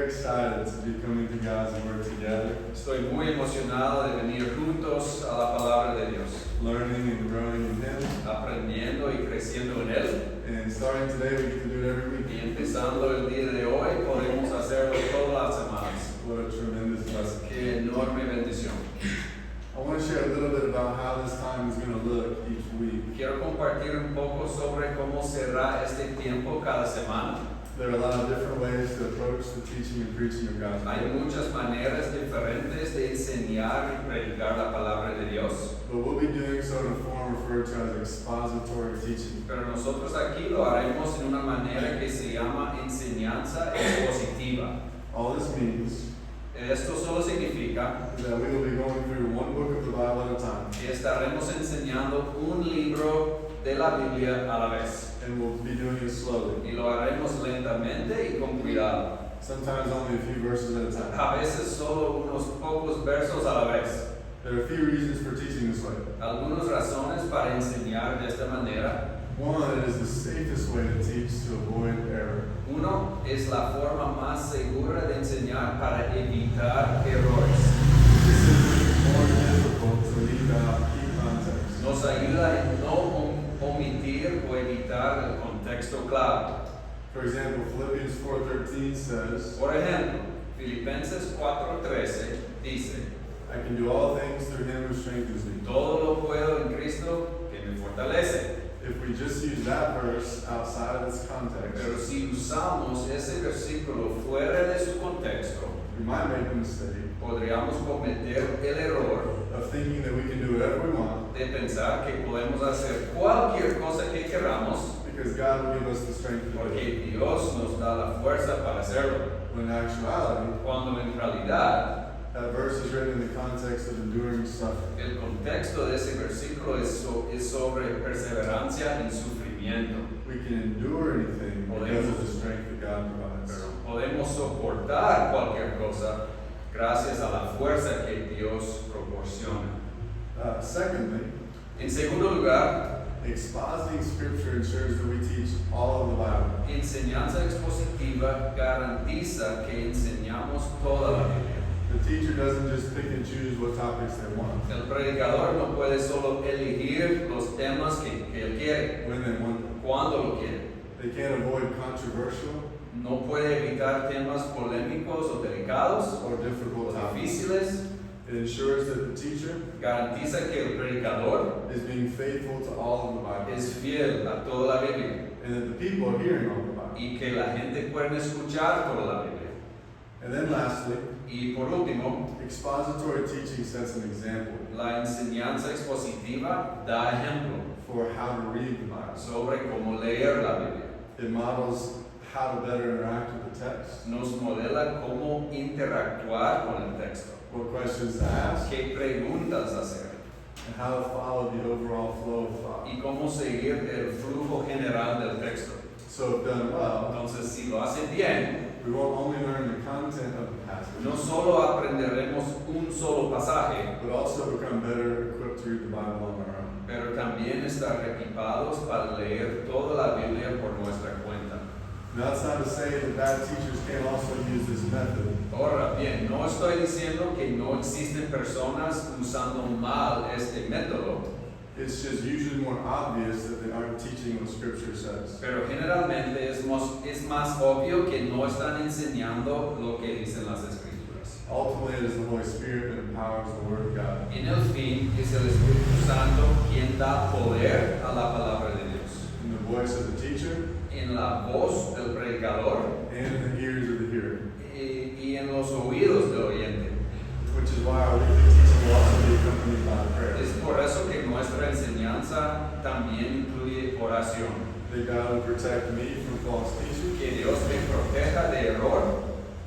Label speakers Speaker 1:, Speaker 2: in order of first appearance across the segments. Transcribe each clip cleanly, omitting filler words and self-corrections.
Speaker 1: very excited to be coming to God's Word together,
Speaker 2: Estoy muy emocionado de venir juntos a la palabra de Dios,
Speaker 1: learning and growing in Him.
Speaker 2: aprendiendo y creciendo en Él.
Speaker 1: And starting today, we get to do it every week.
Speaker 2: Y empezando el día de hoy, podemos hacerlo todas las semanas.
Speaker 1: What a tremendous blessing.
Speaker 2: Qué enorme bendición.
Speaker 1: I want to share a little bit about how this time is going to look each week.
Speaker 2: Quiero compartir un poco sobre cómo será este tiempo cada semana.
Speaker 1: There are a lot of different ways to approach the teaching and preaching of God's
Speaker 2: Hay
Speaker 1: Word.
Speaker 2: muchas maneras diferentes de enseñar y predicar la palabra de Dios,
Speaker 1: But we'll be doing so in a form referred to as expository teaching.
Speaker 2: pero nosotros aquí lo haremos en una manera que se llama enseñanza expositiva.
Speaker 1: All this means
Speaker 2: Esto solo significa
Speaker 1: is that we will be going through one book of the Bible at a time,
Speaker 2: que estaremos enseñando un libro de la Biblia a la vez,
Speaker 1: and we'll be doing it slowly.
Speaker 2: y lo haremos lentamente y con cuidado.
Speaker 1: Sometimes only a few verses at a time.
Speaker 2: A veces solo unos pocos versos a la vez.
Speaker 1: There are a few reasons for teaching this way.
Speaker 2: Algunas razones para enseñar de esta manera.
Speaker 1: One, it is the safest way to teach to avoid error.
Speaker 2: Uno, es la forma más segura de enseñar para evitar errores.
Speaker 1: It's simply more difficult to leave out key context.
Speaker 2: Nos ayuda en no omitir o evitar el contexto clave.
Speaker 1: For example, Philippians 4:13 says,
Speaker 2: Por ejemplo, Filipenses 4:13 dice,
Speaker 1: I can do all things through Him who strengthens me.
Speaker 2: todo lo puedo en Cristo que me fortalece.
Speaker 1: If we just use that verse outside of its context,
Speaker 2: Pero si usamos ese versículo fuera de su contexto,
Speaker 1: we might make a mistake
Speaker 2: podríamos cometer el error
Speaker 1: of thinking that we can do whatever we want
Speaker 2: de pensar que podemos hacer cualquier cosa que queramos
Speaker 1: because God will give us the strength to do it.
Speaker 2: porque Dios nos da la fuerza para hacerlo.
Speaker 1: When in actuality,
Speaker 2: Cuando en realidad
Speaker 1: that verse is written in the context of enduring suffering.
Speaker 2: el contexto de ese versículo es sobre perseverancia y sufrimiento.
Speaker 1: We can endure anything because of the strength that God provides.
Speaker 2: Pero podemos soportar cualquier cosa gracias a la fuerza que Dios proporciona.
Speaker 1: Secondly,
Speaker 2: En segundo lugar,
Speaker 1: expositing Scripture ensures that we teach all of the Bible.
Speaker 2: enseñanza expositiva garantiza que enseñamos toda la Biblia.
Speaker 1: The teacher doesn't just pick and choose what topics they want,
Speaker 2: El predicador no puede solo elegir los temas que él quiere,
Speaker 1: when they want them.
Speaker 2: cuando lo quiere.
Speaker 1: They can't avoid controversial
Speaker 2: No puede evitar temas polémicos o delicados
Speaker 1: or
Speaker 2: o
Speaker 1: difficult topics.
Speaker 2: difíciles.
Speaker 1: It ensures that the teacher
Speaker 2: Garantiza que el predicador
Speaker 1: is being faithful to all of the Bible,
Speaker 2: es fiel a toda la Biblia
Speaker 1: and that the people are hearing all the Bible.
Speaker 2: y que la gente puede escuchar toda la Biblia.
Speaker 1: And then lastly,
Speaker 2: Y por último,
Speaker 1: expository teaching sets an example
Speaker 2: la enseñanza expositiva da ejemplo
Speaker 1: for how to read the Bible.
Speaker 2: sobre cómo leer la Biblia.
Speaker 1: It models how to better interact with the text,
Speaker 2: Nos modela cómo interactuar con el texto,
Speaker 1: what questions to ask,
Speaker 2: qué preguntas hacer
Speaker 1: and how to follow the overall flow of thought.
Speaker 2: y cómo seguir el flujo general del texto.
Speaker 1: So if done well,
Speaker 2: Entonces, si lo hace bien,
Speaker 1: we won't only learn the content of the
Speaker 2: no
Speaker 1: passage,
Speaker 2: solo aprenderemos un solo pasaje,
Speaker 1: but also become better equipped to read the Bible on our own.
Speaker 2: pero también estar equipados para leer toda la Biblia por nuestra cuenta.
Speaker 1: Now, that's not to say that bad teachers can't also use this method.
Speaker 2: Ahora bien, no estoy diciendo que no existen personas usando mal este método,
Speaker 1: It's just usually more obvious that they aren't teaching what Scripture says.
Speaker 2: pero generalmente es más obvio que no están enseñando lo que dicen las Escrituras.
Speaker 1: Ultimately, it is the Holy Spirit that empowers the Word of God.
Speaker 2: En el fin, es el Espíritu Santo quien da poder a la palabra de Dios,
Speaker 1: In the voice of the teacher
Speaker 2: en la voz del predicador
Speaker 1: and in the ears of the hearer.
Speaker 2: y en los oídos del oyente.
Speaker 1: Which is why our weekly teaching will also be accompanied by prayer.
Speaker 2: Es por eso que nuestra enseñanza también incluye oración.
Speaker 1: That God will protect me from false teachers,
Speaker 2: Que Dios me proteja de error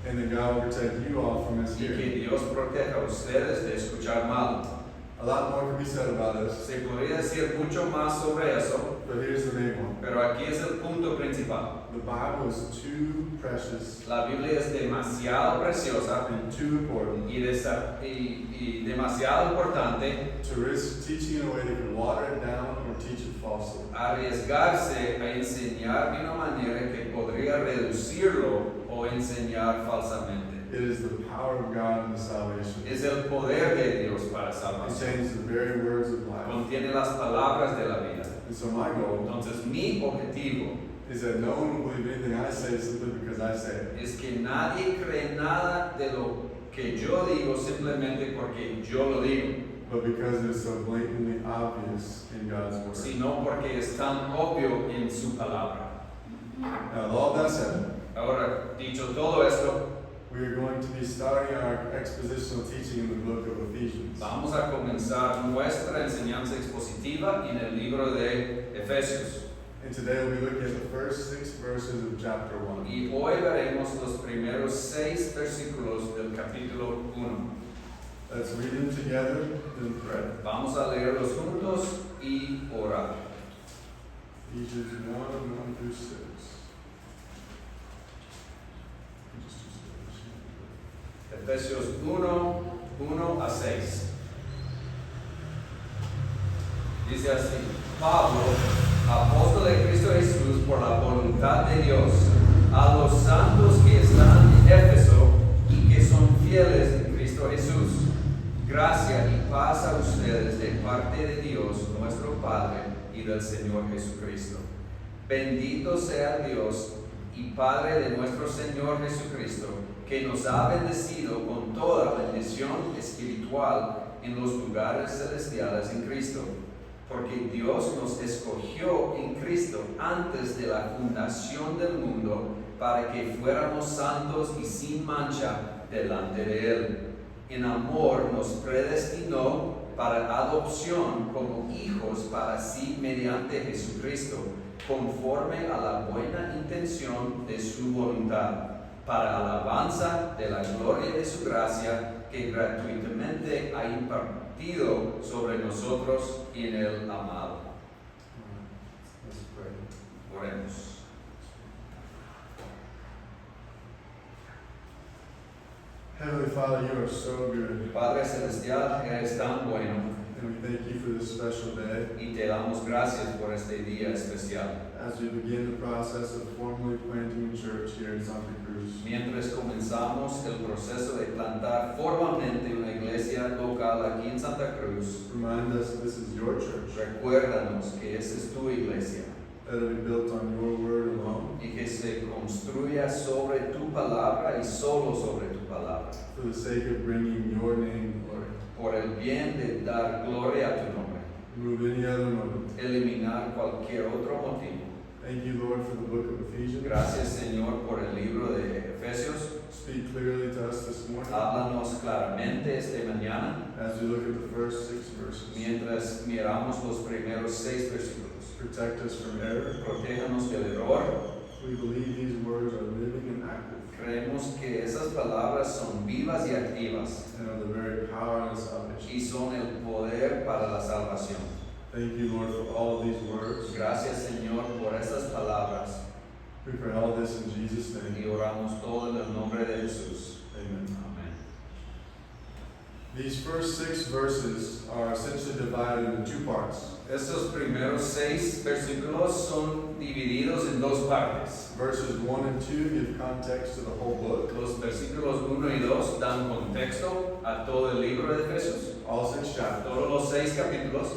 Speaker 1: and that God will protect you all from
Speaker 2: y
Speaker 1: mishearing.
Speaker 2: que Dios proteja a ustedes de escuchar mal.
Speaker 1: A lot more can be said about this,
Speaker 2: Se podría decir mucho más sobre eso,
Speaker 1: but here's the main one.
Speaker 2: pero aquí es el punto principal.
Speaker 1: The Bible is too precious
Speaker 2: La Biblia es demasiado preciosa
Speaker 1: and too important
Speaker 2: y demasiado importante
Speaker 1: to risk teaching in a way that could water it down or teach it falsely.
Speaker 2: arriesgarse a enseñar de una manera que podría reducirlo o enseñar falsamente.
Speaker 1: It is the power of God in the salvation.
Speaker 2: Es el poder de Dios para
Speaker 1: It
Speaker 2: salvación.
Speaker 1: contains the very words of life.
Speaker 2: Contiene las palabras de la vida.
Speaker 1: And so my goal
Speaker 2: Entonces mi objetivo
Speaker 1: is that no one will believe anything I say simply because I say it.
Speaker 2: es que nadie cree nada de lo que yo digo simplemente porque yo lo digo,
Speaker 1: But because it is so blatantly obvious in God's word.
Speaker 2: sino porque es tan obvio en su palabra.
Speaker 1: Now, with all that said,
Speaker 2: Ahora, dicho todo esto,
Speaker 1: we are going to be starting our expositional teaching in the book of Ephesians.
Speaker 2: vamos a comenzar nuestra enseñanza expositiva en el libro de Efesios.
Speaker 1: And today we'll be looking at the first 6 verses of chapter 1.
Speaker 2: Y hoy veremos los primeros 6 versículos del capítulo 1.
Speaker 1: Let's read them together and pray.
Speaker 2: Vamos a leerlos juntos y orar.
Speaker 1: Ephesians 1 through 6.
Speaker 2: Efesios 1, 1 a 6. Dice así: Pablo, apóstol de Cristo Jesús por la voluntad de Dios, a los santos que están en Éfeso y que son fieles en Cristo Jesús. Gracia y paz a ustedes de parte de Dios, nuestro Padre, y del Señor Jesucristo. Bendito sea Dios y Padre de nuestro Señor Jesucristo, que nos ha bendecido con toda bendición espiritual en los lugares celestiales en Cristo. Porque Dios nos escogió en Cristo antes de la fundación del mundo para que fuéramos santos y sin mancha delante de Él. En amor nos predestinó para adopción como hijos para sí mediante Jesucristo, conforme a la buena intención de su voluntad, para alabanza de la gloria de su gracia que gratuitamente ha impartido sobre nosotros en el amado.
Speaker 1: Let's pray.
Speaker 2: Oremos.
Speaker 1: Heavenly Father, you are so good.
Speaker 2: Padre Celestial, eres tan bueno
Speaker 1: And we thank you for this special day
Speaker 2: y te damos gracias por este día especial.
Speaker 1: as we begin the process of formally planting a church here in Santa Cruz.
Speaker 2: Mientras comenzamos el proceso de plantar formalmente una iglesia local aquí en Santa Cruz,
Speaker 1: Remind us that this is your church,
Speaker 2: recuérdanos que esa es tu iglesia
Speaker 1: that it will be built on your word alone,
Speaker 2: y que se construya sobre tu palabra y solo sobre tu palabra,
Speaker 1: for the sake of bringing your name glory.
Speaker 2: por el bien de dar gloria a tu nombre,
Speaker 1: Remove any other motive.
Speaker 2: eliminar cualquier otro motivo.
Speaker 1: Thank you, Lord, for the book of Ephesians.
Speaker 2: Gracias, Señor, por el libro de Efesios.
Speaker 1: Speak clearly to us this morning
Speaker 2: Háblanos claramente esta mañana
Speaker 1: as we look at the first 6 verses.
Speaker 2: mientras miramos los primeros 6 versículos.
Speaker 1: Protect us from error.
Speaker 2: Protéjanos del error.
Speaker 1: We believe these words are living and active
Speaker 2: Creemos que esas palabras son vivas y activas
Speaker 1: and are the very power of salvation.
Speaker 2: y son el poder para la salvación.
Speaker 1: Thank you, Lord, for all of these words.
Speaker 2: Gracias, Señor, por estas palabras
Speaker 1: We pray all this in Jesus'
Speaker 2: y
Speaker 1: name.
Speaker 2: oramos todo en el nombre de Jesús.
Speaker 1: Amen.
Speaker 2: Amén.
Speaker 1: These first 6 verses are essentially divided into 2 parts.
Speaker 2: Estos primeros 6 versículos son divididos en 2 partes.
Speaker 1: Verses 1 and 2 give context to the whole book.
Speaker 2: Los versículos 1 y 2 dan contexto a todo el libro de Efesios,
Speaker 1: All 6
Speaker 2: a
Speaker 1: chapters.
Speaker 2: todos los 6 capítulos.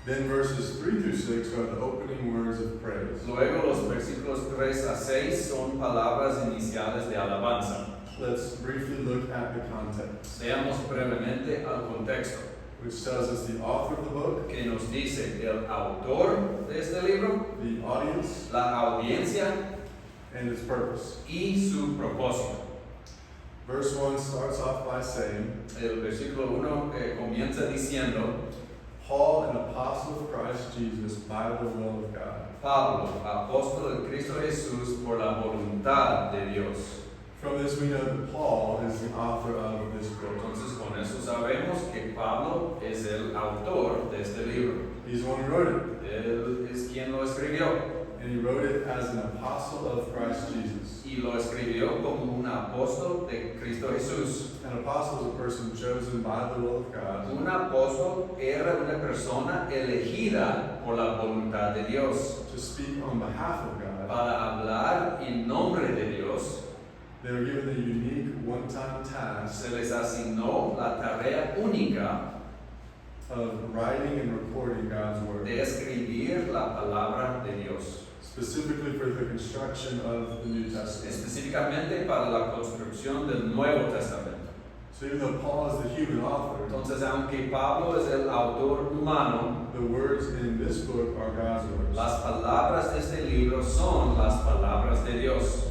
Speaker 1: Then verses 3 through 6 are the opening words of praise.
Speaker 2: Luego los versículos 3 a 6 son palabras iniciales de alabanza.
Speaker 1: Let's briefly look at the context,
Speaker 2: Veamos brevemente al contexto,
Speaker 1: which tells us the author of the book,
Speaker 2: que nos dice el autor de este libro,
Speaker 1: the audience,
Speaker 2: la audiencia
Speaker 1: and its purpose.
Speaker 2: y su propósito.
Speaker 1: Verse 1 starts off by saying,
Speaker 2: El versículo 1 comienza diciendo:
Speaker 1: Paul, an apostle of Christ Jesus, by the will of God.
Speaker 2: Pablo, apóstol de Cristo Jesús por la voluntad de Dios.
Speaker 1: From this we know that Paul is the author of this book.
Speaker 2: Entonces con eso sabemos que Pablo es el autor de este libro.
Speaker 1: He's the one who wrote it,
Speaker 2: Él es quien lo escribió
Speaker 1: and he wrote it as an apostle of Christ Jesus.
Speaker 2: y lo escribió como un apóstol de Cristo Jesús.
Speaker 1: An apostle is a person chosen by the will of God
Speaker 2: Un apóstol era una persona elegida por la voluntad de Dios,
Speaker 1: to speak on behalf of God.
Speaker 2: para hablar en nombre de Dios.
Speaker 1: They were given the unique one-time task
Speaker 2: Se les asignó la tarea única
Speaker 1: of writing and recording God's word,
Speaker 2: de escribir la palabra de Dios,
Speaker 1: specifically for the construction of the New Testament.
Speaker 2: específicamente para la construcción del Nuevo Testamento.
Speaker 1: So even though Paul is the human author,
Speaker 2: Entonces, aunque Pablo es el autor humano,
Speaker 1: the words in this book are God's words.
Speaker 2: las palabras de este libro son las palabras de Dios.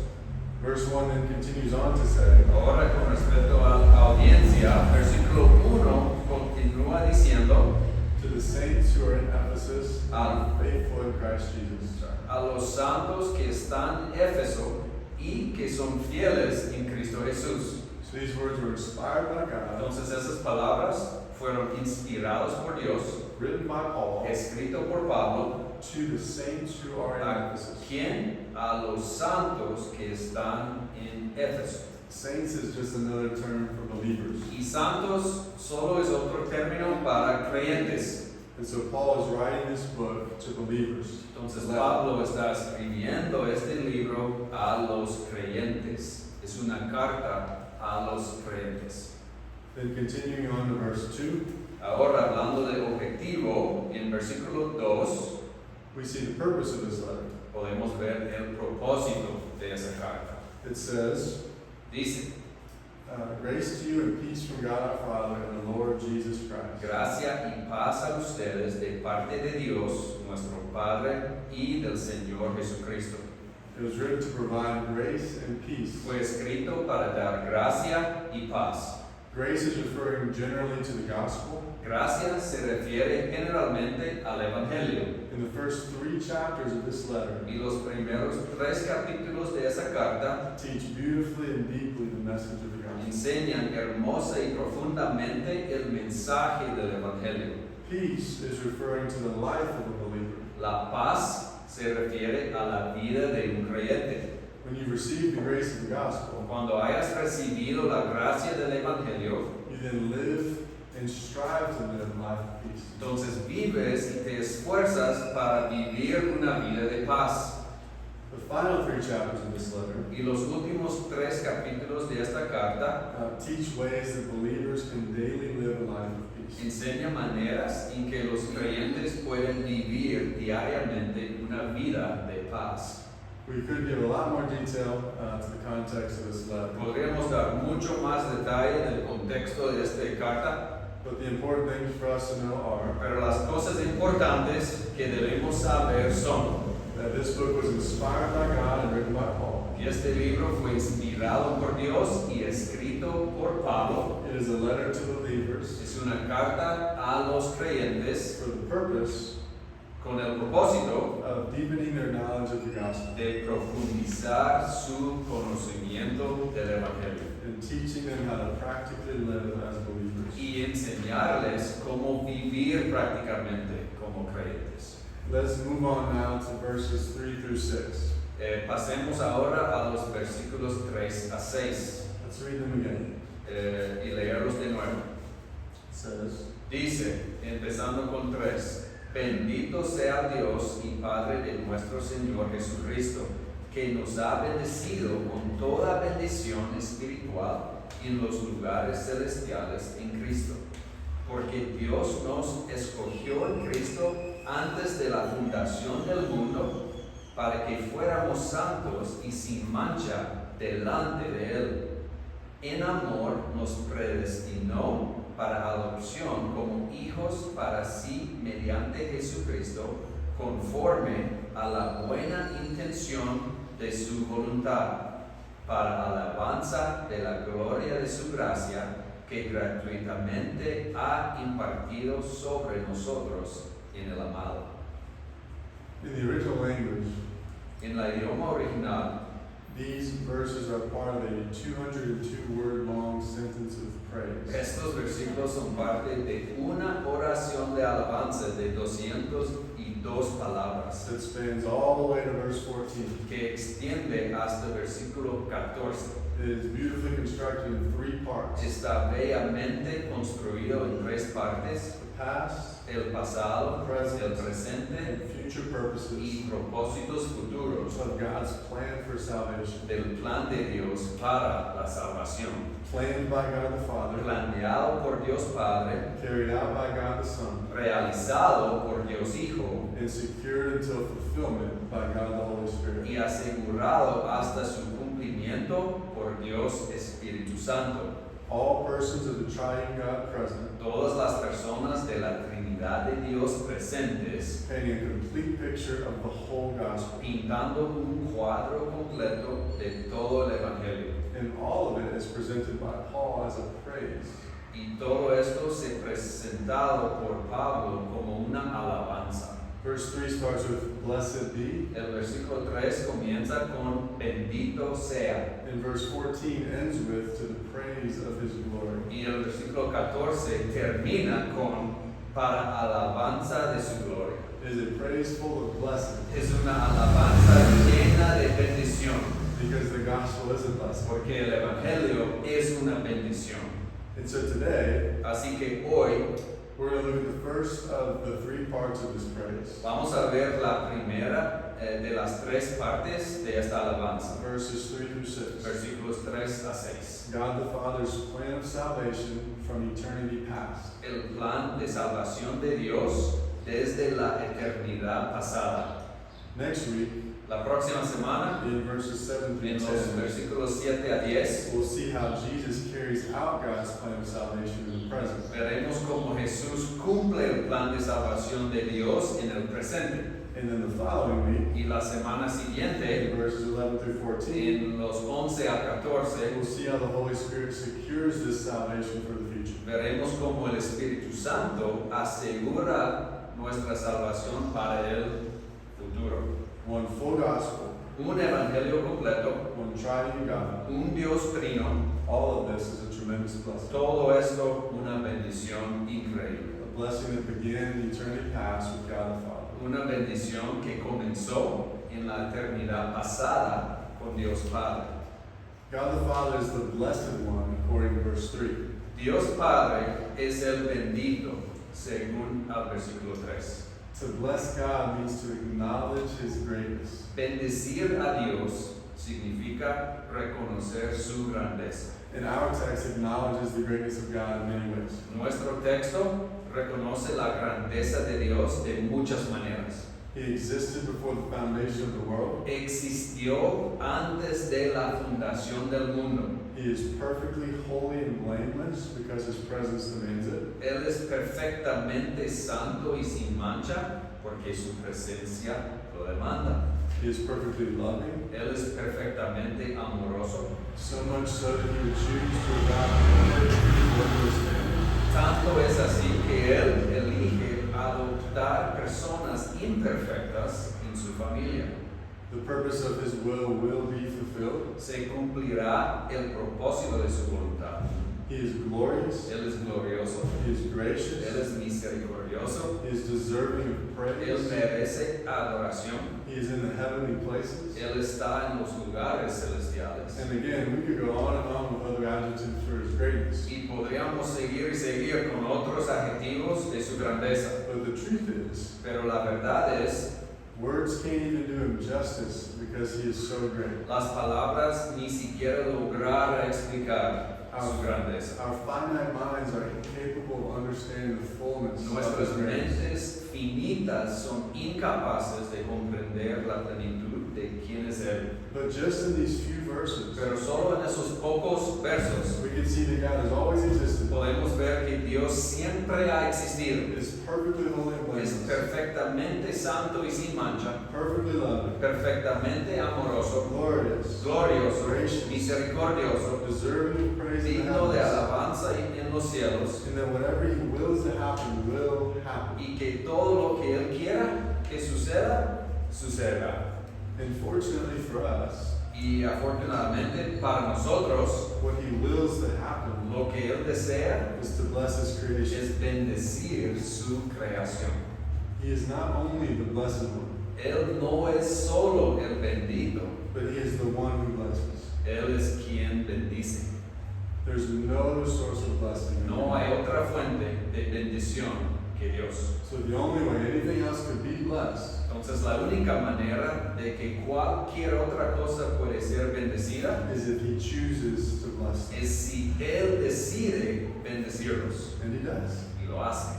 Speaker 1: Verse 1 then continues on to say,
Speaker 2: Ahora, con respecto a la audiencia, versículo 1 continúa diciendo
Speaker 1: to the saints who are in Ephesus, faithful in Christ Jesus.
Speaker 2: a los santos que están en Éfeso y que son fieles en Cristo Jesús.
Speaker 1: So these words were inspired by God,
Speaker 2: Entonces esas palabras fueron inspiradas por Dios,
Speaker 1: written by Paul,
Speaker 2: escrito por Pablo,
Speaker 1: to the saints who are in
Speaker 2: ¿a
Speaker 1: Ephesus.
Speaker 2: quién? A los santos que están en Éfeso.
Speaker 1: Saints is just another term for believers.
Speaker 2: Y santos solo es otro término para creyentes.
Speaker 1: And so Paul is writing this book to believers.
Speaker 2: Entonces Pablo está escribiendo este libro a los creyentes. Es una carta a los creyentes.
Speaker 1: Then continuing on to verse 2,
Speaker 2: Ahora, hablando de objetivo, en versículo 2
Speaker 1: we see the purpose of this letter.
Speaker 2: podemos ver el propósito de esa carta.
Speaker 1: It says,
Speaker 2: Dice,
Speaker 1: grace to you and peace from God our Father and the Lord Jesus Christ.
Speaker 2: gracia y paz a ustedes de parte de Dios, nuestro Padre, y del Señor Jesucristo.
Speaker 1: It was written to provide grace and peace.
Speaker 2: Fue escrito para dar gracia y paz.
Speaker 1: Grace is referring generally to the gospel.
Speaker 2: Gracia se refiere generalmente al Evangelio.
Speaker 1: In the first 3 chapters of this letter,
Speaker 2: Y los primeros 3 capítulos de esa carta
Speaker 1: teach beautifully and deeply the message of the gospel.
Speaker 2: enseñan hermosa y profundamente el mensaje del Evangelio.
Speaker 1: Peace is referring to the life of a believer.
Speaker 2: La paz se refiere a la vida de un creyente.
Speaker 1: When you receive the grace of the gospel,
Speaker 2: Cuando hayas recibido la gracia del Evangelio,
Speaker 1: you then live and strive to live a life of peace.
Speaker 2: entonces vives y te esfuerzas para vivir una vida de paz.
Speaker 1: The final 3 chapters of this letter
Speaker 2: Y los últimos 3 capítulos de esta carta
Speaker 1: teach ways that believers can daily live a life of peace.
Speaker 2: enseña maneras en que los creyentes pueden vivir diariamente una vida de paz.
Speaker 1: We could give a lot more detail to the context of this letter,
Speaker 2: Podríamos dar mucho más detalle del contexto de esta carta,
Speaker 1: but the important things for us to know are
Speaker 2: pero las cosas importantes que debemos saber son
Speaker 1: that this book was inspired by God and written by Paul.
Speaker 2: que este libro fue inspirado por Dios y escrito por Pablo.
Speaker 1: It is a letter to believers
Speaker 2: Es una carta a los creyentes
Speaker 1: for the purpose
Speaker 2: con el propósito
Speaker 1: of deepening their knowledge of the gospel
Speaker 2: de profundizar su conocimiento del Evangelio
Speaker 1: and teaching them how to practically live as believers.
Speaker 2: y enseñarles cómo vivir prácticamente como creyentes.
Speaker 1: Let's move on now to verses 3 through 6.
Speaker 2: Pasemos ahora a los versículos 3 a 6
Speaker 1: Let's read them again.
Speaker 2: y leerlos de nuevo.
Speaker 1: It says,
Speaker 2: Dice, empezando con 3, bendito sea Dios y Padre de nuestro Señor Jesucristo, que nos ha bendecido con toda bendición espiritual en los lugares celestiales en Cristo. Porque Dios nos escogió en Cristo antes de la fundación del mundo, para que fuéramos santos y sin mancha delante de Él. En amor nos predestinó para adopción como hijos para sí mediante Jesucristo, conforme a la buena intención de su voluntad, para alabanza de la gloria de su gracia, que gratuitamente ha impartido sobre nosotros en el amado.
Speaker 1: in the original language,
Speaker 2: En la idioma original,
Speaker 1: these verses are part of a 202-word-long sentence of praise.
Speaker 2: estos versículos son parte de una oración de alabanza de 202 palabras
Speaker 1: That spans all the way to verse 14.
Speaker 2: que extiende hasta el versículo 14.
Speaker 1: It is beautifully constructed in 3 parts.
Speaker 2: Está bellamente construido en 3 partes.
Speaker 1: The past,
Speaker 2: el pasado,
Speaker 1: present,
Speaker 2: el presente
Speaker 1: and future purposes
Speaker 2: y propósitos futuros
Speaker 1: of God's plan for salvation,
Speaker 2: del plan de Dios para la salvación,
Speaker 1: planned by God the Father,
Speaker 2: planeado por Dios Padre,
Speaker 1: carried out by God the Son,
Speaker 2: realizado por Dios Hijo
Speaker 1: and secured until fulfillment by God the Holy Spirit.
Speaker 2: y asegurado hasta su cumplimiento por Dios Espíritu Santo.
Speaker 1: All persons of the triune God present,
Speaker 2: Todas las personas de la Trinidad de Dios presentes,
Speaker 1: painting a complete picture of the whole gospel.
Speaker 2: pintando un cuadro completo de todo el Evangelio.
Speaker 1: And all of it is presented by Paul as a praise.
Speaker 2: Y todo esto se presentado por Pablo como una alabanza.
Speaker 1: Verse 3 starts with, blessed be,
Speaker 2: El versículo 3 comienza con bendito sea
Speaker 1: and verse 14 ends with, to the praise of his glory.
Speaker 2: y el versículo 14 termina con para alabanza de su gloria.
Speaker 1: It is a praise full of blessing,
Speaker 2: Es una alabanza llena de bendición,
Speaker 1: because the gospel is a blessing.
Speaker 2: porque el Evangelio es una bendición.
Speaker 1: And so today,
Speaker 2: Así que hoy
Speaker 1: we're going to look at the first of the three parts of this praise.
Speaker 2: vamos a ver la primera de las tres partes de esta alabanza,
Speaker 1: Verses 3 through 6.
Speaker 2: versículos 3 a 6.
Speaker 1: God the Father's plan of salvation from eternity past.
Speaker 2: El plan de salvación de Dios desde la eternidad pasada.
Speaker 1: Next week,
Speaker 2: La próxima semana,
Speaker 1: in verses 7 through
Speaker 2: en los
Speaker 1: 10,
Speaker 2: versículos 7 a 10,
Speaker 1: we'll see how Jesus carries out God's plan of salvation in the present.
Speaker 2: veremos cómo Jesús cumple el plan de salvación de Dios en el presente.
Speaker 1: And then the following week,
Speaker 2: Y la semana siguiente,
Speaker 1: in verses 11 through 14,
Speaker 2: en los 11 a 14,
Speaker 1: we'll see how the Holy Spirit secures this salvation for the future.
Speaker 2: veremos cómo el Espíritu Santo asegura nuestra salvación para el futuro.
Speaker 1: One full gospel,
Speaker 2: Un evangelio completo,
Speaker 1: one triune God.
Speaker 2: un Dios trino,
Speaker 1: All of this is a tremendous blessing.
Speaker 2: todo esto una bendición increíble.
Speaker 1: A blessing that began in eternity past with God the Father.
Speaker 2: Una bendición que comenzó en la eternidad pasada con Dios Padre.
Speaker 1: God the Father is the blessed one, according to verse 3.
Speaker 2: Dios Padre es el bendito, según el versículo 3.
Speaker 1: To bless God means to acknowledge His greatness.
Speaker 2: Bendecir a Dios significa reconocer su grandeza.
Speaker 1: And our text acknowledges the greatness of God in many ways.
Speaker 2: Nuestro texto reconoce la grandeza de Dios de muchas maneras.
Speaker 1: He existed before the foundation of the world.
Speaker 2: Existió antes de la fundación del mundo.
Speaker 1: He is perfectly holy and blameless because His presence demands it.
Speaker 2: Él es perfectamente santo y sin mancha porque su presencia lo demanda.
Speaker 1: He is perfectly loving,
Speaker 2: Él es perfectamente amoroso,
Speaker 1: so much so that He would choose to adopt people into His family.
Speaker 2: tanto es así que Él elige adoptar personas imperfectas en su familia.
Speaker 1: The purpose of His will be fulfilled.
Speaker 2: Se cumplirá el propósito de su voluntad.
Speaker 1: He is glorious.
Speaker 2: Él es glorioso,
Speaker 1: He is
Speaker 2: Él
Speaker 1: gracious.
Speaker 2: es misericordioso,
Speaker 1: He is deserving of
Speaker 2: Él
Speaker 1: praise.
Speaker 2: merece adoración,
Speaker 1: He is in the heavenly places.
Speaker 2: Él está en los lugares celestiales.
Speaker 1: And again, we could go on and on with other adjectives for His greatness.
Speaker 2: Y podríamos seguir y seguir con otros adjetivos de su grandeza.
Speaker 1: But the truth is,
Speaker 2: Pero la verdad es,
Speaker 1: words can't even do Him justice because He is so great.
Speaker 2: las palabras ni siquiera lograr explicar su grandeza.
Speaker 1: Our finite minds are incapable of understanding the fullness of
Speaker 2: Nuestras
Speaker 1: His greatness.
Speaker 2: mentes finitas son incapaces de comprender la plenitud de quién es Él.
Speaker 1: But just in these few verses,
Speaker 2: Pero solo en esos pocos versos
Speaker 1: we can see that God has always existed.
Speaker 2: podemos ver que Dios siempre ha existido.
Speaker 1: Is perfectly holy and
Speaker 2: Es
Speaker 1: blameless,
Speaker 2: perfectamente santo y sin mancha,
Speaker 1: perfectly loving,
Speaker 2: perfectamente amoroso,
Speaker 1: glorious,
Speaker 2: glorioso,
Speaker 1: gracious,
Speaker 2: misericordioso,
Speaker 1: deserving of praise in the
Speaker 2: digno de
Speaker 1: heavens,
Speaker 2: alabanza en los cielos,
Speaker 1: and that whatever He wills to happen will happen.
Speaker 2: y que todo lo que Él quiera que suceda, sucederá.
Speaker 1: And fortunately for us,
Speaker 2: Y afortunadamente para nosotros,
Speaker 1: what He wills to happen
Speaker 2: lo que Él desea
Speaker 1: is to bless His creation.
Speaker 2: es bendecir su creación.
Speaker 1: He is not only the blessed one,
Speaker 2: Él no es solo el bendito,
Speaker 1: but He is the one who blesses.
Speaker 2: Él es quien bendice.
Speaker 1: There's no other source of blessing.
Speaker 2: No hay otra fuente de bendición que Dios.
Speaker 1: So the only way anything else could be blessed
Speaker 2: Entonces la única manera de que cualquier otra cosa puede ser bendecida
Speaker 1: is if he chooses to bless them.
Speaker 2: es si Él decide bendecirlos
Speaker 1: And he does.
Speaker 2: y lo hace.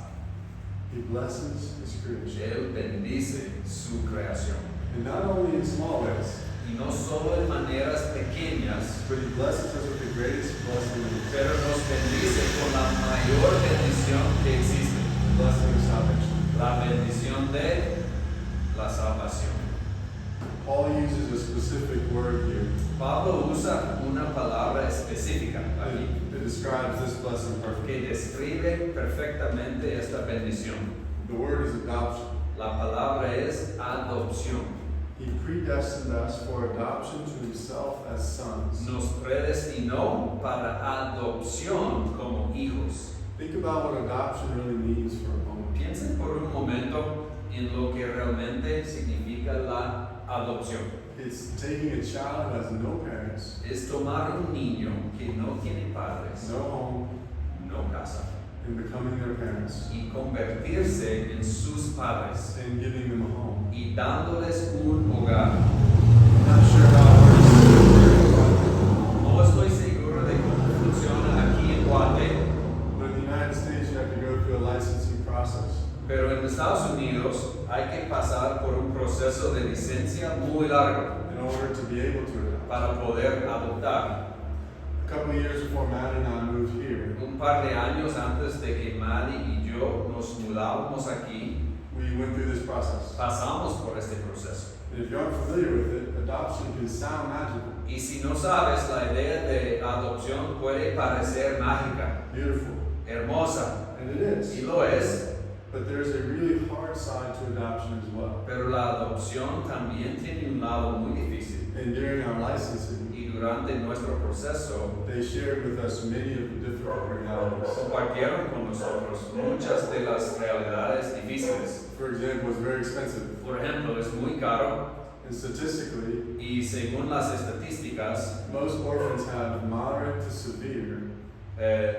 Speaker 1: He blesses his creation.
Speaker 2: Él bendice su creación.
Speaker 1: And not only in small ways,
Speaker 2: Y no solo en maneras pequeñas,
Speaker 1: but he blesses us with the greatest blessing of
Speaker 2: pero nos bendice con la mayor bendición que existe,
Speaker 1: the blessing of salvation.
Speaker 2: la bendición de la salvación.
Speaker 1: Paul uses a specific word here
Speaker 2: Pablo usa una palabra específica aquí
Speaker 1: that describes this blessing perfectly.
Speaker 2: que describe perfectamente esta bendición.
Speaker 1: The word is adoption.
Speaker 2: La palabra es adopción.
Speaker 1: He predestined us for adoption to himself as sons.
Speaker 2: Nos predestinó para adopción como hijos.
Speaker 1: Think about what adoption really means for a moment.
Speaker 2: Piensen por un momento en lo que realmente significa la adopción.
Speaker 1: It's taking a child who has no parents,
Speaker 2: Es tomar un niño que no tiene padres,
Speaker 1: no home,
Speaker 2: no casa,
Speaker 1: and becoming their parents
Speaker 2: y convertirse en sus padres
Speaker 1: and giving them a home.
Speaker 2: y dándoles un hogar.
Speaker 1: I'm not sure how it works,
Speaker 2: No estoy seguro de cómo funciona aquí en Guate,
Speaker 1: but in the United States you have to go through a licensing process.
Speaker 2: pero en Estados Unidos hay que pasar por un proceso de licencia muy largo
Speaker 1: In order to be able to adopt.
Speaker 2: para poder adoptar.
Speaker 1: A couple of years before Matt and I moved here,
Speaker 2: Un par de años antes de que Maddie y yo nos mudábamos aquí,
Speaker 1: we went through this process.
Speaker 2: pasamos por este proceso.
Speaker 1: And if you aren't familiar with it, adoption can sound magical,
Speaker 2: Y si no sabes, la idea de adopción puede parecer mágica,
Speaker 1: beautiful,
Speaker 2: hermosa,
Speaker 1: and it
Speaker 2: y
Speaker 1: is.
Speaker 2: lo es,
Speaker 1: But there's a really hard side to adoption as well.
Speaker 2: pero la adopción también tiene un lado muy difícil.
Speaker 1: And during our licensing,
Speaker 2: Y durante nuestro proceso,
Speaker 1: they shared with us many of the difficult realities.
Speaker 2: compartieron con nosotros muchas de las realidades difíciles.
Speaker 1: For example, it's very expensive.
Speaker 2: Por ejemplo, es muy caro
Speaker 1: And statistically,
Speaker 2: y según las estadísticas,
Speaker 1: most orphans have moderate to severe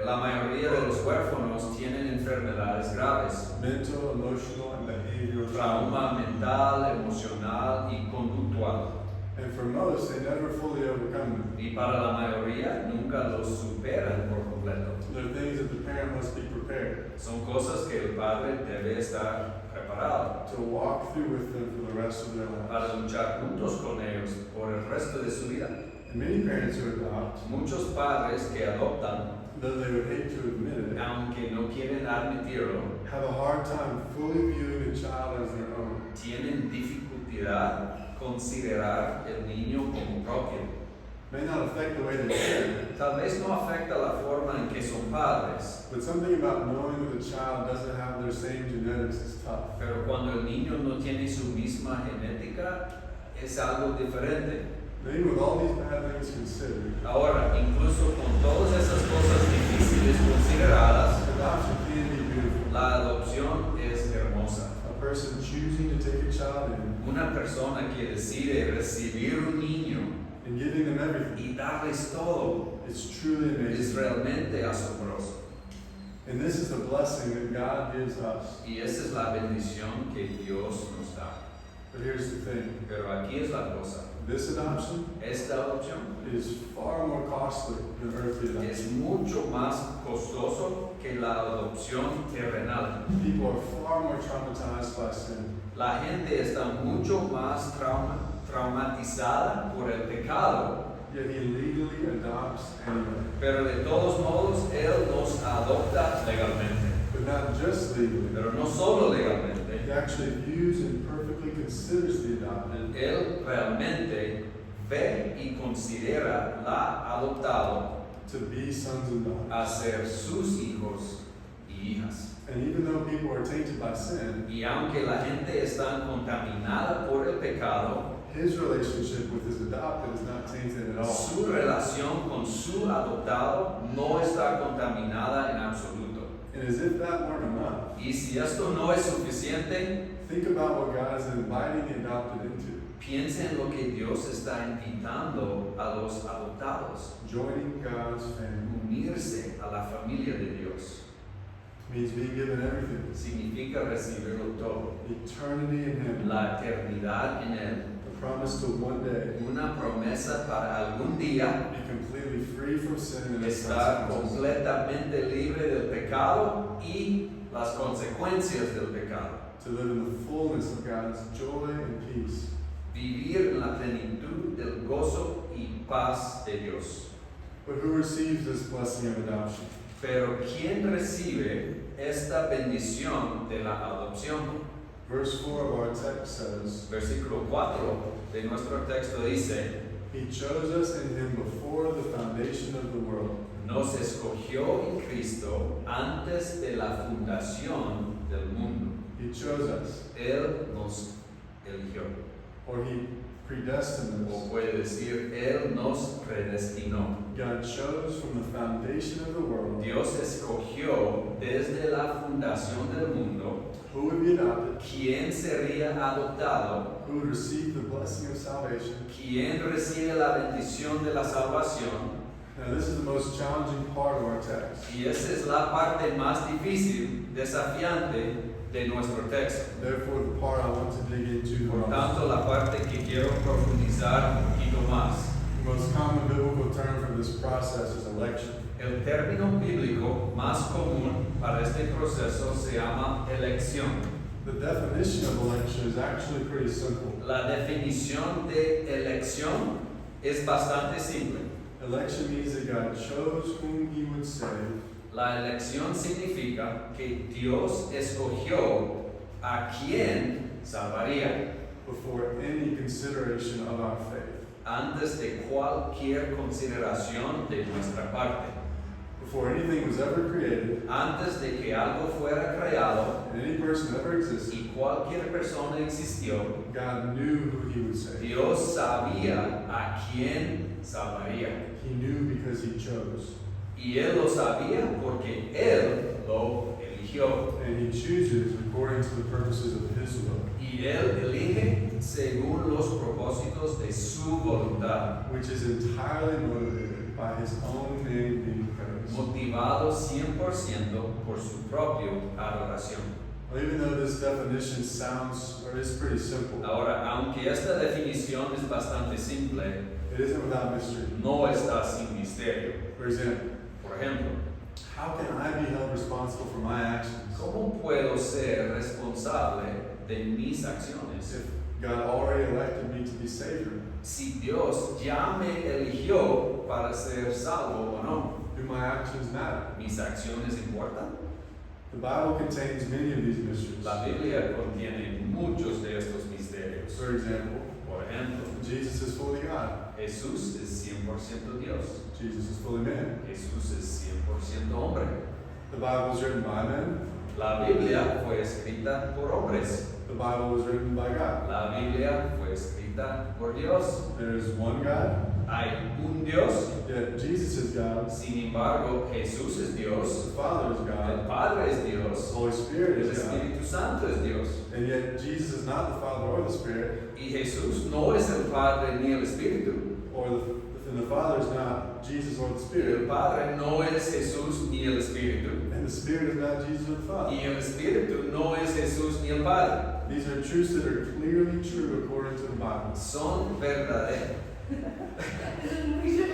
Speaker 2: la mayoría de los huérfanos tienen enfermedades graves,
Speaker 1: mental, emotional, and behavioral trauma.
Speaker 2: trauma mental, emocional y conductual.
Speaker 1: And for most, they never fully overcome them.
Speaker 2: Y para la mayoría nunca los superan por completo.
Speaker 1: They're things that the parent must be prepared
Speaker 2: Son cosas que el padre debe estar preparado
Speaker 1: to walk through with them for the rest of their lives.
Speaker 2: para luchar juntos con ellos por el resto de su vida.
Speaker 1: And many parents who adopt,
Speaker 2: Muchos padres que adoptan,
Speaker 1: though they would hate to admit it,
Speaker 2: aunque no quieren admitirlo,
Speaker 1: have a hard time fully viewing the child as their own.
Speaker 2: tienen dificultad considerar el niño como propio.
Speaker 1: May not affect the way they parent,
Speaker 2: Tal vez no afecta la forma en que son padres,
Speaker 1: but something about knowing that the child doesn't have their same genetics is tough.
Speaker 2: pero cuando el niño no tiene su misma genética, es algo diferente.
Speaker 1: And even with all these bad things considered,
Speaker 2: Ahora, incluso con todas esas cosas difíciles consideradas,
Speaker 1: adoption can be beautiful.
Speaker 2: la adopción es hermosa.
Speaker 1: A person choosing to take a child in
Speaker 2: Una persona que decide recibir un niño
Speaker 1: and giving them everything,
Speaker 2: y darles todo
Speaker 1: it's truly
Speaker 2: es
Speaker 1: amazing.
Speaker 2: realmente asombroso.
Speaker 1: And this is the blessing that God gives us.
Speaker 2: Y esa es la bendición que Dios nos da.
Speaker 1: But here's the thing,
Speaker 2: Pero aquí es la cosa.
Speaker 1: this adoption
Speaker 2: Esta adopción
Speaker 1: is far more costly than earthly adoption.
Speaker 2: es mucho más costoso que la adopción terrenal.
Speaker 1: People are far more traumatized by sin.
Speaker 2: La gente está mucho más traumatizada por el pecado,
Speaker 1: Yet he legally adopts anyway.
Speaker 2: pero de todos modos Él nos adopta legalmente.
Speaker 1: But not just legally.
Speaker 2: Pero no solo
Speaker 1: He
Speaker 2: legalmente,
Speaker 1: actually views and perfectly considers the adopted
Speaker 2: Él realmente ve y considera la adoptado
Speaker 1: to be sons and daughters.
Speaker 2: a ser sus hijos y hijas.
Speaker 1: And even though people are tainted by sin,
Speaker 2: Y aunque la gente está contaminada por el pecado,
Speaker 1: his relationship with his adopted is not tainted at all.
Speaker 2: su relación con su adoptado no está contaminada en absoluto.
Speaker 1: And as if that weren't enough,
Speaker 2: Y si esto no es suficiente,
Speaker 1: think about what God is inviting the adopted into.
Speaker 2: piensa en lo que Dios está invitando a los adoptados,
Speaker 1: Joining God's family.
Speaker 2: unirse a la familia de Dios.
Speaker 1: means being given everything.
Speaker 2: Significa recibirlo todo.
Speaker 1: Eternity in Him.
Speaker 2: La eternidad en Él.
Speaker 1: A promise to one day
Speaker 2: Una promesa para algún día
Speaker 1: be completely free from sin and its
Speaker 2: estar
Speaker 1: consequences.
Speaker 2: completamente libre del pecado y las consecuencias del pecado.
Speaker 1: To live in the fullness of God's joy and peace.
Speaker 2: Vivir en la plenitud del gozo y paz de Dios.
Speaker 1: But who receives this blessing of adoption?
Speaker 2: Pero ¿quién recibe esta bendición de la adopción?
Speaker 1: Verse 4 of our text says,
Speaker 2: Versículo 4 de nuestro texto dice,
Speaker 1: He chose us in Him before the foundation of the world.
Speaker 2: nos escogió en Cristo antes de la fundación del mundo.
Speaker 1: He chose us,
Speaker 2: Él nos eligió.
Speaker 1: or He predestined
Speaker 2: O
Speaker 1: us.
Speaker 2: puede decir, Él nos predestinó.
Speaker 1: God chose from the foundation of the world
Speaker 2: Dios escogió desde la fundación del mundo
Speaker 1: who would be adopted,
Speaker 2: quién sería adoptado,
Speaker 1: who would receive the blessing of salvation.
Speaker 2: quién recibe la bendición de la salvación.
Speaker 1: Now, this is the most challenging part of our text.
Speaker 2: Y esa es la parte más difícil, desafiante de nuestro texto.
Speaker 1: Therefore, the part I want to dig into the
Speaker 2: Por
Speaker 1: most.
Speaker 2: tanto, la parte que quiero profundizar un poquito más.
Speaker 1: The most common biblical term for this process is election.
Speaker 2: El término bíblico más común para este proceso se llama elección.
Speaker 1: The definition of election is actually pretty simple.
Speaker 2: La definición de elección es bastante simple.
Speaker 1: Election means that God chose whom He would save
Speaker 2: La elección significa que Dios escogió a quien salvaría
Speaker 1: before any consideration of our faith,
Speaker 2: antes de cualquier consideración de nuestra parte.
Speaker 1: before anything was ever created
Speaker 2: Antes de que algo fuera creado
Speaker 1: and any person ever existed.
Speaker 2: y cualquier persona existió,
Speaker 1: God knew who He would save.
Speaker 2: Dios sabía a quién salvaría.
Speaker 1: He knew because He chose,
Speaker 2: Y Él lo sabía porque Él lo eligió.
Speaker 1: and He chooses according to the purposes of His will,
Speaker 2: Y Él elige según los propósitos de su voluntad,
Speaker 1: which is entirely motivated by His own name being praised.
Speaker 2: motivado 100% por su propia adoración.
Speaker 1: Well, even though this definition sounds or is pretty simple,
Speaker 2: Ahora, aunque esta definición es bastante simple,
Speaker 1: it isn't without mystery.
Speaker 2: no está sin misterio.
Speaker 1: For example,
Speaker 2: Por ejemplo,
Speaker 1: how can I be held responsible for my actions
Speaker 2: ¿cómo puedo ser responsable de mis acciones
Speaker 1: if God already elected me to be Savior?
Speaker 2: si Dios ya me eligió para ser salvo o no?
Speaker 1: Do my actions matter?
Speaker 2: ¿Mis acciones importan?
Speaker 1: The Bible contains many of these mysteries.
Speaker 2: La Biblia contiene muchos de estos misterios.
Speaker 1: For example,
Speaker 2: Por ejemplo,
Speaker 1: Jesus is fully God.
Speaker 2: Jesús es 100% Dios.
Speaker 1: Jesus is fully man.
Speaker 2: Jesús es 100% hombre.
Speaker 1: The Bible was written by men.
Speaker 2: La Biblia fue escrita por hombres.
Speaker 1: The Bible was written by God.
Speaker 2: La Biblia fue escrita por Dios.
Speaker 1: There is one God,
Speaker 2: Hay un Dios.
Speaker 1: yet Jesus is God.
Speaker 2: Sin embargo, Jesús es Dios.
Speaker 1: The Father is
Speaker 2: El
Speaker 1: God.
Speaker 2: Padre es
Speaker 1: The
Speaker 2: Dios.
Speaker 1: Holy Spirit
Speaker 2: El
Speaker 1: is God.
Speaker 2: Espíritu Santo es Dios.
Speaker 1: And yet Jesus is not the Father or the Spirit,
Speaker 2: Y Jesús no es el Padre ni el Espíritu.
Speaker 1: and the Father is not Jesus or the
Speaker 2: El
Speaker 1: Spirit,
Speaker 2: Padre no es Jesús ni el Espíritu.
Speaker 1: and the Spirit is not Jesus or the Father.
Speaker 2: Y el Espíritu no es Jesús ni el Padre.
Speaker 1: These are truths that are clearly true according to the Bible.
Speaker 2: Son verdaderos.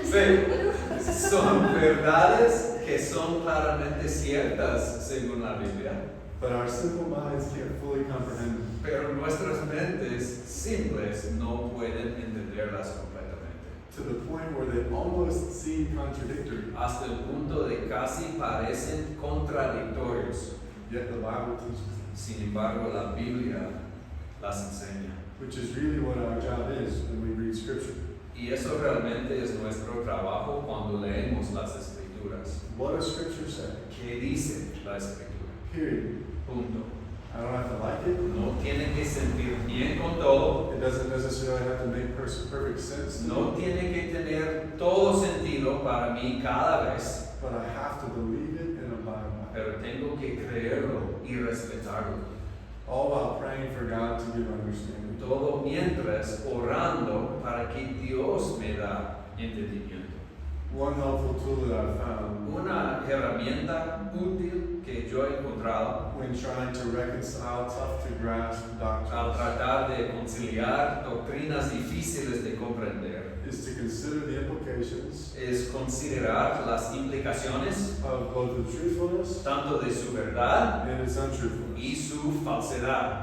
Speaker 2: Sí, son verdades que son claramente ciertas según la Biblia.
Speaker 1: But our simple minds can't fully comprehend them.
Speaker 2: Pero nuestras mentes simples no pueden entenderlas completamente.
Speaker 1: To the point where they almost seem contradictory.
Speaker 2: Hasta el punto de casi parecen contradictorios.
Speaker 1: Yet the Bible teaches them,
Speaker 2: Sin embargo, la Biblia las enseña.
Speaker 1: which is really what our job is when we read Scripture.
Speaker 2: Y eso realmente es nuestro trabajo cuando leemos las Escrituras.
Speaker 1: What does Scripture say?
Speaker 2: ¿Qué dice la Escritura?
Speaker 1: Period.
Speaker 2: Punto.
Speaker 1: I don't have to like it.
Speaker 2: No tiene que sentir bien con todo.
Speaker 1: It doesn't necessarily have to make perfect sense to
Speaker 2: No
Speaker 1: me,
Speaker 2: tiene que tener todo sentido para mí cada vez.
Speaker 1: but I have to believe it and abide by it.
Speaker 2: Pero tengo que creerlo y respetarlo.
Speaker 1: All while praying for God to give understanding.
Speaker 2: Todo mientras orando para que Dios me da entendimiento.
Speaker 1: One helpful tool that I've found
Speaker 2: Una herramienta útil que yo he encontrado
Speaker 1: when trying to reconcile tough to grasp
Speaker 2: al
Speaker 1: doctrines
Speaker 2: tratar de conciliar doctrinas difíciles de comprender
Speaker 1: is to consider the implications
Speaker 2: es considerar las implications
Speaker 1: of both the truthfulness
Speaker 2: tanto de su verdad
Speaker 1: and its
Speaker 2: y
Speaker 1: untruthfulness.
Speaker 2: su falsedad.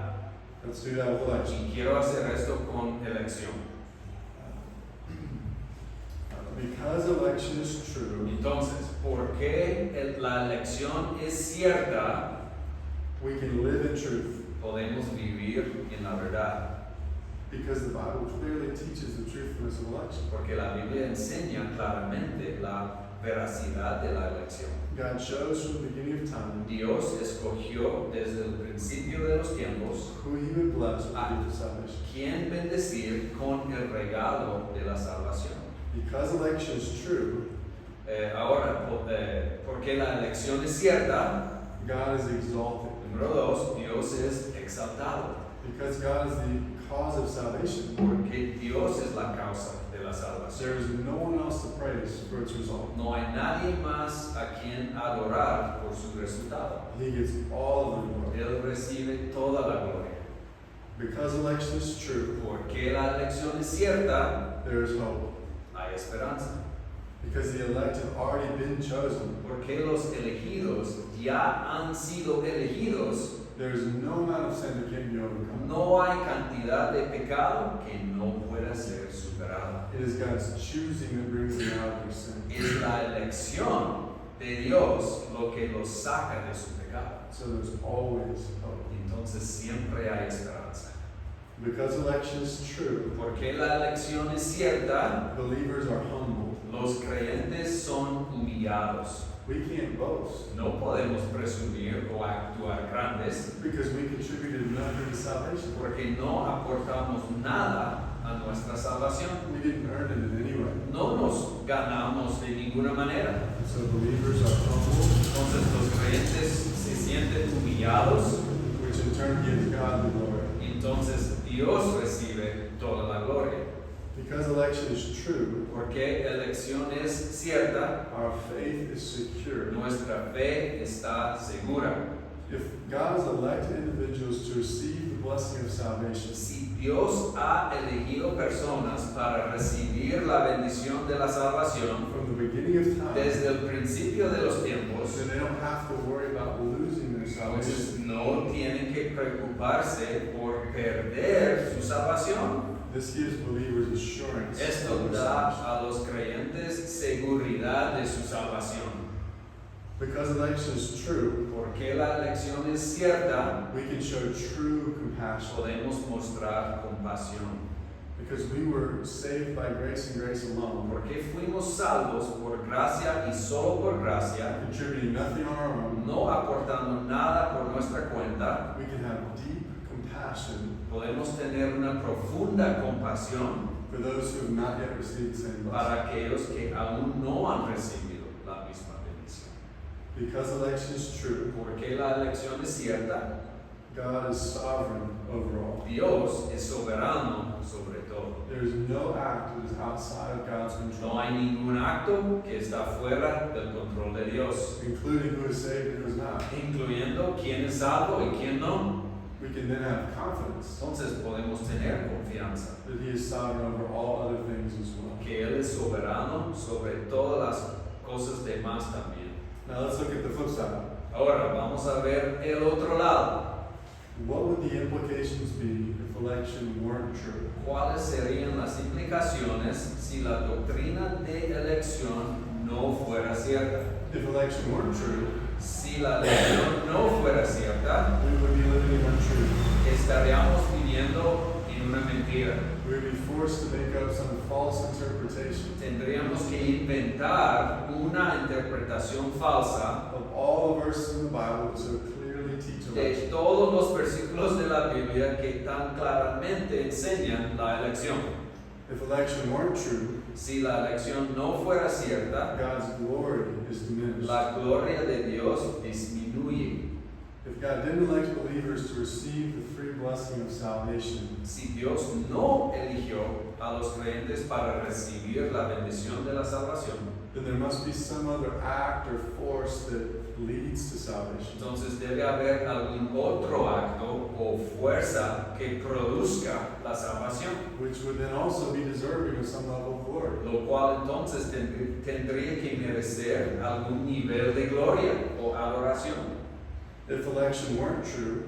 Speaker 1: Let's do that with election.
Speaker 2: Y quiero hacer esto con elección.
Speaker 1: Because election is true,
Speaker 2: Entonces, ¿por qué la elección es cierta?
Speaker 1: we can live in truth
Speaker 2: Podemos vivir en la verdad.
Speaker 1: because the Bible clearly teaches the truthfulness of election.
Speaker 2: Porque la Biblia enseña claramente la veracidad de la elección.
Speaker 1: God chose from the beginning of time
Speaker 2: Dios escogió desde el principio de los tiempos
Speaker 1: who he would bless with the gift of salvation.
Speaker 2: quién bendecir con el regalo de la salvación.
Speaker 1: Because election is true,
Speaker 2: Ahora, porque la elección es cierta,
Speaker 1: God is exalted.
Speaker 2: número 2, Dios es exaltado.
Speaker 1: Because God is the cause of salvation,
Speaker 2: Porque Dios es la causa de la salvación.
Speaker 1: there is no one else to praise for its result.
Speaker 2: No hay nadie más a quien adorar por su resultado.
Speaker 1: He gets all of the glory.
Speaker 2: Él recibe toda la gloria.
Speaker 1: Because election is true,
Speaker 2: Porque la elección es cierta,
Speaker 1: there is hope.
Speaker 2: hay esperanza.
Speaker 1: Because the elect have already been chosen,
Speaker 2: Porque los elegidos ya han sido elegidos,
Speaker 1: there is no amount of sin that can't be overcome.
Speaker 2: no hay cantidad de pecado que no pueda ser superada.
Speaker 1: It is God's choosing that brings them out of their sin.
Speaker 2: Es la elección de Dios lo que los saca de su pecado.
Speaker 1: So there's always hope.
Speaker 2: Entonces siempre hay esperanza.
Speaker 1: Because election is true,
Speaker 2: Porque la elección es cierta,
Speaker 1: believers are humble.
Speaker 2: los creyentes son humillados.
Speaker 1: We can't boast
Speaker 2: No podemos presumir o actuar grandes
Speaker 1: because we contributed nothing to salvation.
Speaker 2: porque no aportamos nada a nuestra salvación.
Speaker 1: We didn't earn it in any way.
Speaker 2: No nos ganamos de ninguna manera.
Speaker 1: So believers are humble,
Speaker 2: Entonces los creyentes se sienten humillados,
Speaker 1: which in turn gives God the glory.
Speaker 2: entonces Dios recibe toda la gloria.
Speaker 1: Because election is true,
Speaker 2: Porque elección es cierta,
Speaker 1: our faith is secure.
Speaker 2: nuestra fe está segura.
Speaker 1: If God has elected individuals to receive the blessing of salvation,
Speaker 2: Si Dios ha elegido personas para recibir la bendición de la salvación
Speaker 1: from the beginning of time,
Speaker 2: desde el principio de los tiempos,
Speaker 1: then they don't have to worry about losing their
Speaker 2: entonces
Speaker 1: salvation.
Speaker 2: no tienen que preocuparse por perder su salvación.
Speaker 1: This gives believers assurance
Speaker 2: Esto
Speaker 1: of their
Speaker 2: da
Speaker 1: salvation.
Speaker 2: a los creyentes seguridad de su salvación.
Speaker 1: Because election is true,
Speaker 2: Porque la elección es cierta,
Speaker 1: we can show true compassion.
Speaker 2: podemos mostrar compasión.
Speaker 1: Because we were saved by grace and grace alone,
Speaker 2: Porque fuimos salvos por gracia y solo por gracia,
Speaker 1: contributing nothing on our own,
Speaker 2: no aportando nada por nuestra cuenta,
Speaker 1: we can have deep compassion
Speaker 2: podemos tener una profunda compasión
Speaker 1: for those who have not yet received the same blessing.
Speaker 2: para aquellos que aún no han recibido la misma bendición.
Speaker 1: Because election is true,
Speaker 2: Porque la elección es cierta,
Speaker 1: God is sovereign over all.
Speaker 2: Dios es soberano sobre todo.
Speaker 1: There is no act that is outside of God's
Speaker 2: No
Speaker 1: control,
Speaker 2: hay ningún acto que está fuera del control de Dios,
Speaker 1: including who is saved and who is not.
Speaker 2: incluyendo quién es salvo y quién no.
Speaker 1: We can then have confidence
Speaker 2: Entonces podemos tener confianza
Speaker 1: that He is sovereign over all other things as well.
Speaker 2: que Él es soberano sobre todas las cosas demás también.
Speaker 1: Now let's look at the flip side.
Speaker 2: Ahora vamos a ver el otro lado.
Speaker 1: What would the implications be if election weren't true?
Speaker 2: ¿Cuáles serían las implicaciones si la doctrina de elección no fuera cierta?
Speaker 1: If election weren't true,
Speaker 2: Si la elección no fuera cierta,
Speaker 1: we would be living in untruth.
Speaker 2: estaríamos viviendo en una mentira.
Speaker 1: We would be forced to make up some false interpretation
Speaker 2: Tendríamos que inventar una interpretación falsa
Speaker 1: of all the verses in the Bible that so clearly teach
Speaker 2: de
Speaker 1: election.
Speaker 2: todos los versículos de la Biblia que tan claramente enseñan la elección.
Speaker 1: If election weren't true,
Speaker 2: Si la elección no fuera cierta,
Speaker 1: God's glory is diminished.
Speaker 2: la gloria de Dios disminuye.
Speaker 1: If God didn't elect believers to receive the free blessing of salvation,
Speaker 2: Si Dios no eligió a los creyentes para recibir la bendición de la salvación,
Speaker 1: then there must be some other act or force that leads to salvation,
Speaker 2: Entonces debe haber algún otro acto o fuerza que produzca la salvación,
Speaker 1: which would then also be deserving of some level of glory.
Speaker 2: lo cual entonces tendría que merecer algún nivel de gloria o adoración.
Speaker 1: If election weren't true,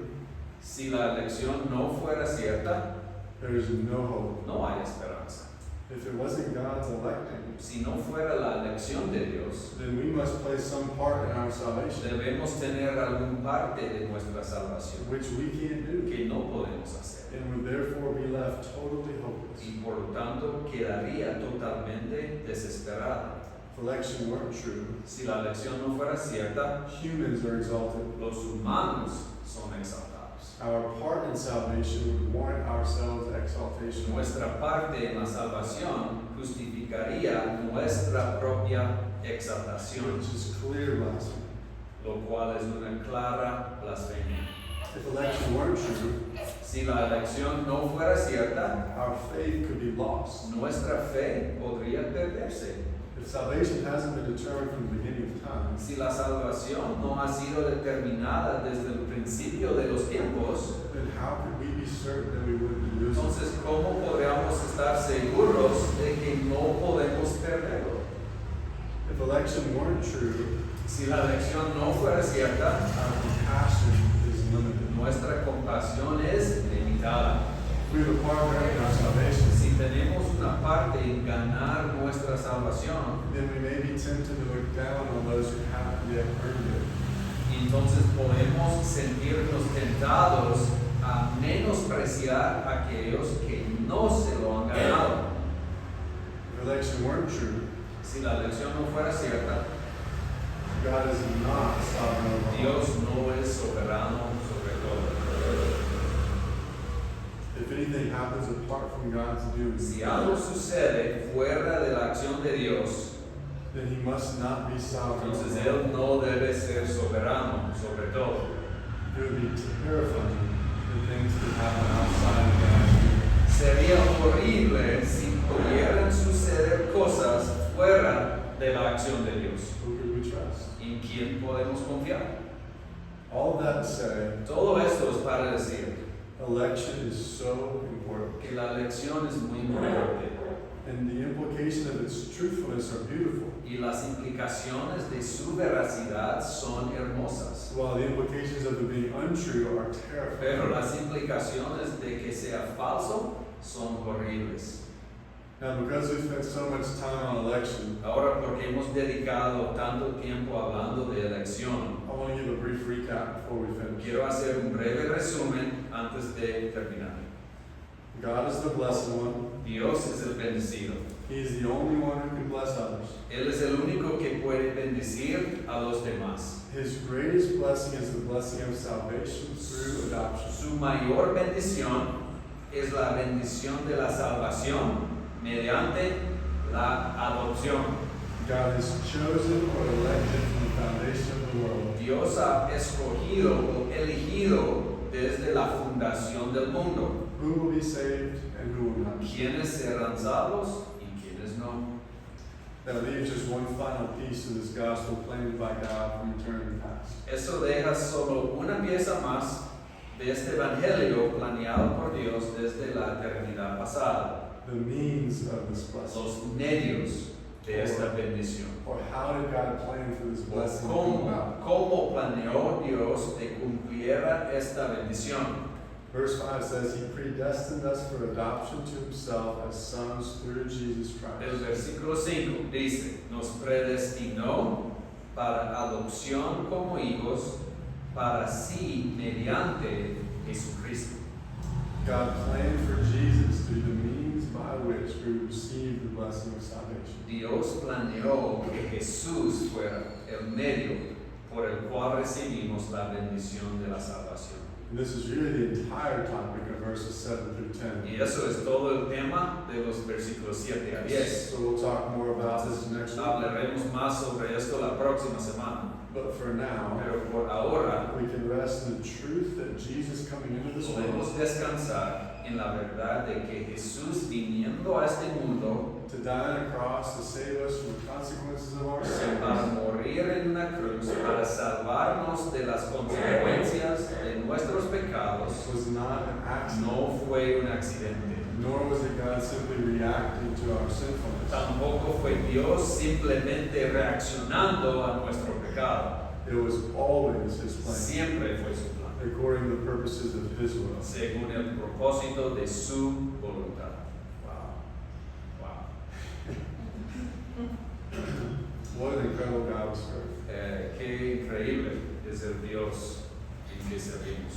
Speaker 2: Si la elección no fuera cierta,
Speaker 1: there is no hope.
Speaker 2: no hay esperanza.
Speaker 1: If it wasn't God's electing,
Speaker 2: Si no fuera la elección de Dios,
Speaker 1: then we must play some part in our salvation,
Speaker 2: debemos tener algún parte de nuestra salvación
Speaker 1: which we can't do,
Speaker 2: que no podemos hacer.
Speaker 1: and would therefore be left totally hopeless.
Speaker 2: Y por lo tanto quedaría totalmente desesperada.
Speaker 1: If election weren't true,
Speaker 2: Si la elección no fuera cierta,
Speaker 1: humans are exalted.
Speaker 2: los humanos son exaltados.
Speaker 1: Our part in salvation would warrant ourselves exaltation.
Speaker 2: Nuestra parte en la salvación justificaría nuestra propia exaltación,
Speaker 1: Which is clear blasphemy.
Speaker 2: lo cual es una clara blasfemia.
Speaker 1: If election weren't true,
Speaker 2: Si la elección no fuera cierta,
Speaker 1: our faith could be lost.
Speaker 2: nuestra fe podría perderse.
Speaker 1: If salvation hasn't been determined from the beginning of time,
Speaker 2: Si la salvación no ha sido determinada desde el principio de los tiempos,
Speaker 1: then how could we be certain that we wouldn't lose it?
Speaker 2: entonces ¿cómo podríamos estar seguros de que no podemos perderlo?
Speaker 1: If election weren't true,
Speaker 2: Si la elección no fuera cierta,
Speaker 1: our compassion is limited.
Speaker 2: nuestra compasión es limitada.
Speaker 1: If we have a part in our salvation,
Speaker 2: Si tenemos una parte en ganar nuestra salvación,
Speaker 1: then we may be tempted to look down on those who haven't yet earned it.
Speaker 2: y entonces podemos sentirnos tentados a menospreciar a aquellos que no se lo han ganado.
Speaker 1: If election weren't true,
Speaker 2: Si la elección no fuera cierta,
Speaker 1: God is not sovereign over all.
Speaker 2: Dios no es soberano sobre todo.
Speaker 1: If anything happens apart from God's doing,
Speaker 2: Si algo sucede fuera de la acción de Dios,
Speaker 1: then he must not be sovereign.
Speaker 2: entonces
Speaker 1: over all.
Speaker 2: Él no debe ser soberano sobre todo.
Speaker 1: It would be terrifying if things could happen outside of God's doing.
Speaker 2: Sería horrible si pudieran suceder cosas fuera de la acción de Dios.
Speaker 1: Who could we trust?
Speaker 2: ¿En quién podemos confiar?
Speaker 1: All that to say,
Speaker 2: Todo esto es para decir
Speaker 1: election is so important,
Speaker 2: que la elección es muy importante
Speaker 1: and the implication of its truthfulness are beautiful,
Speaker 2: y las implicaciones de su veracidad son hermosas.
Speaker 1: while the implications of it being untrue are terrifying.
Speaker 2: Pero las implicaciones de que sea falso son horribles.
Speaker 1: Now, because we spent so much time on election,
Speaker 2: Ahora, porque hemos dedicado tanto tiempo hablando de elección,
Speaker 1: I want to give a brief recap before we finish.
Speaker 2: quiero hacer un breve resumen antes de terminar.
Speaker 1: God is the blessed one.
Speaker 2: Dios es el bendecido.
Speaker 1: He is the only one who can bless others.
Speaker 2: Él es el único que puede bendecir a los demás.
Speaker 1: His greatest blessing is the blessing of salvation through adoption.
Speaker 2: Su mayor bendición es la bendición de la salvación mediante la adopción.
Speaker 1: God has chosen or elected from the foundation of the world
Speaker 2: Dios ha escogido o elegido desde la fundación del mundo
Speaker 1: who will be saved and who will not.
Speaker 2: quiénes serán salvos y quiénes no.
Speaker 1: That leaves just one final piece of this gospel planned by God from eternity past.
Speaker 2: Eso deja solo una pieza más de este evangelio planeado por Dios desde la eternidad pasada.
Speaker 1: The means of this blessing.
Speaker 2: Los medios de esta bendición.
Speaker 1: Or how did God plan for this blessing to come
Speaker 2: ¿Cómo,
Speaker 1: about?
Speaker 2: cómo planeó Dios que cumpliera esta bendición?
Speaker 1: Verse 5 says, He predestined us for adoption to Himself as sons through Jesus
Speaker 2: El
Speaker 1: Christ.
Speaker 2: versículo 5 dice, nos predestinó para adopción como hijos, para sí mediante Jesucristo.
Speaker 1: God planned for Jesus to be the means by which we receive the blessing of salvation.
Speaker 2: Dios planeó que Jesús fuera el medio por el cual recibimos la bendición de la salvación.
Speaker 1: And this is really the entire topic of verses 7 through 10.
Speaker 2: Y eso es todo el tema de los versículos 7 a 10.
Speaker 1: So we'll talk more about this next week.
Speaker 2: Hablaremos más sobre esto la próxima semana.
Speaker 1: But for now,
Speaker 2: Pero por ahora
Speaker 1: we can rest in the truth that Jesus coming into this
Speaker 2: podemos
Speaker 1: world
Speaker 2: descansar en la verdad de que Jesús viniendo a este mundo
Speaker 1: to die on a cross to save us from the consequences of our sins
Speaker 2: para morir en una cruz, para salvarnos de las consecuencias de nuestros pecados,
Speaker 1: was not an accident,
Speaker 2: no fue un accidente.
Speaker 1: nor was it God simply reacting to our sinfulness.
Speaker 2: Tampoco fue Dios simplemente reaccionando a nuestro pecado.
Speaker 1: It was always His plan,
Speaker 2: Siempre fue su plan,
Speaker 1: according to the purposes of His will.
Speaker 2: según el propósito de su voluntad.
Speaker 1: Wow.
Speaker 2: Wow.
Speaker 1: What an incredible God we serve.
Speaker 2: Qué increíble es el Dios en que servimos.